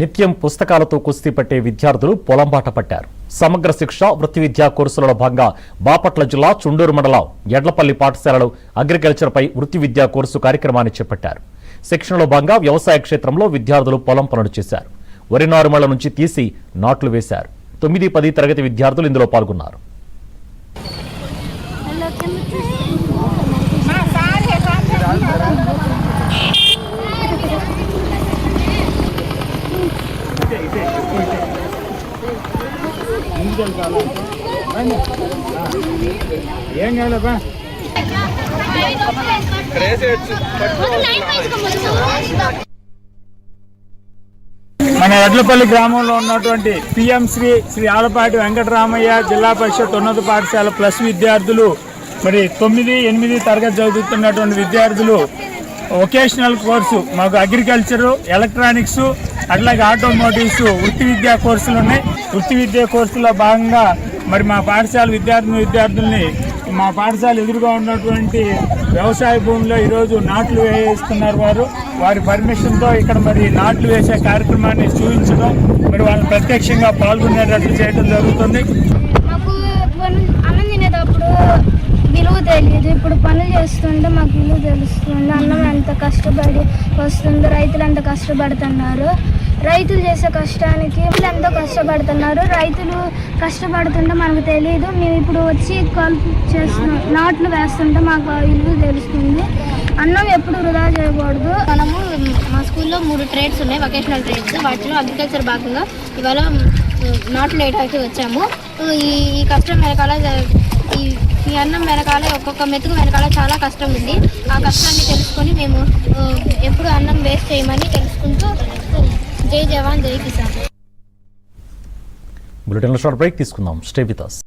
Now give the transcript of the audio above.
నిత్యం పుస్తకాలతో కుస్తీ పట్టే విద్యార్థులు పొలంబాట పట్టారు. సమగ్ర శిక్ష వృత్తి విద్యా కోర్సులలో భాగంగా బాపట్ల జిల్లా చుండూరు మండలం ఎడ్లపల్లి పాఠశాలలో అగ్రికల్చర్పై వృత్తి విద్యా కోర్సు కార్యక్రమాన్ని చేపట్టారు. శిక్షణలో భాగంగా వ్యవసాయ క్షేత్రంలో విద్యార్థులు పొలం పనులు చేశారు. వరి నారుమళ్ల నుంచి తీసి నాట్లు వేశారు. 9-10 తరగతి విద్యార్థులు ఇందులో పాల్గొన్నారు. మన ఎడ్లపల్లి గ్రామంలో ఉన్నటువంటి పిఎం శ్రీ ఆలపాటి వెంకటరామయ్య జిల్లా పరిషత్ ఉన్నత పాఠశాల ప్లస్ విద్యార్థులు మరి 9-8 తరగతి చదువుతున్నటువంటి విద్యార్థులు వొకేషనల్ కోర్సు మాకు అగ్రికల్చరు, ఎలక్ట్రానిక్స్, అట్లాగే ఆటోమోటివ్స్ వృత్తి విద్యా కోర్సులు ఉన్నాయి. వృత్తి విద్యా కోర్సులో భాగంగా మరి మా పాఠశాల విద్యార్థుల్ని మా పాఠశాల ఎదురుగా ఉన్నటువంటి వ్యవసాయ భూమిలో ఈరోజు నాట్లు వేస్తున్నారు. వారి పర్మిషన్తో ఇక్కడ మరి నాట్లు వేసే కార్యక్రమాన్ని చూపించడం, మరి వాళ్ళని ప్రత్యక్షంగా పాల్గొనేటట్లు చేయడం జరుగుతుంది. మాకు అన్నం తినేటప్పుడు విలువ తెలియదు, ఇప్పుడు పనులు చేస్తుంటే మాకు విలువ తెలుస్తుంది. అన్నం ఎంత కష్టపడి వస్తుందో, రైతులు ఎంత కష్టపడుతున్నారు, రైతులు చేసే కష్టానికి ఎంతో కష్టపడుతున్నారు. రైతులు కష్టపడుతుంటే మనకు తెలియదు. మేము ఇప్పుడు వచ్చి కలుపు చేస్తున్నాం, నాట్లు వేస్తుంటే మాకు విలువ తెలుస్తుంది. అన్నం ఎప్పుడు వృధా చేయకూడదు. మనము మా స్కూల్లో 3 ట్రేడ్స్ ఉన్నాయి, వొకేషనల్ ట్రేడ్స్. వాటిలో అగ్రికల్చర్ భాగంగా ఇవాళ నాట్లు వేయడానికి వచ్చాము. ఈ కష్టం వెనకాల ఈ అన్నం వెనకాల ఒక్కొక్క మెతుకు వెనకాల చాలా కష్టం ఉంది. ఆ కష్టాన్ని తెలుసుకొని మేము ఎప్పుడు అన్నం వేస్ట్ చేయమని తెలుసుకుంటూ జై జవాన్ జై కిసాన్. బులెటిన్లో షార్ట్ బ్రేక్ తీసుకుందాం. Stay with us.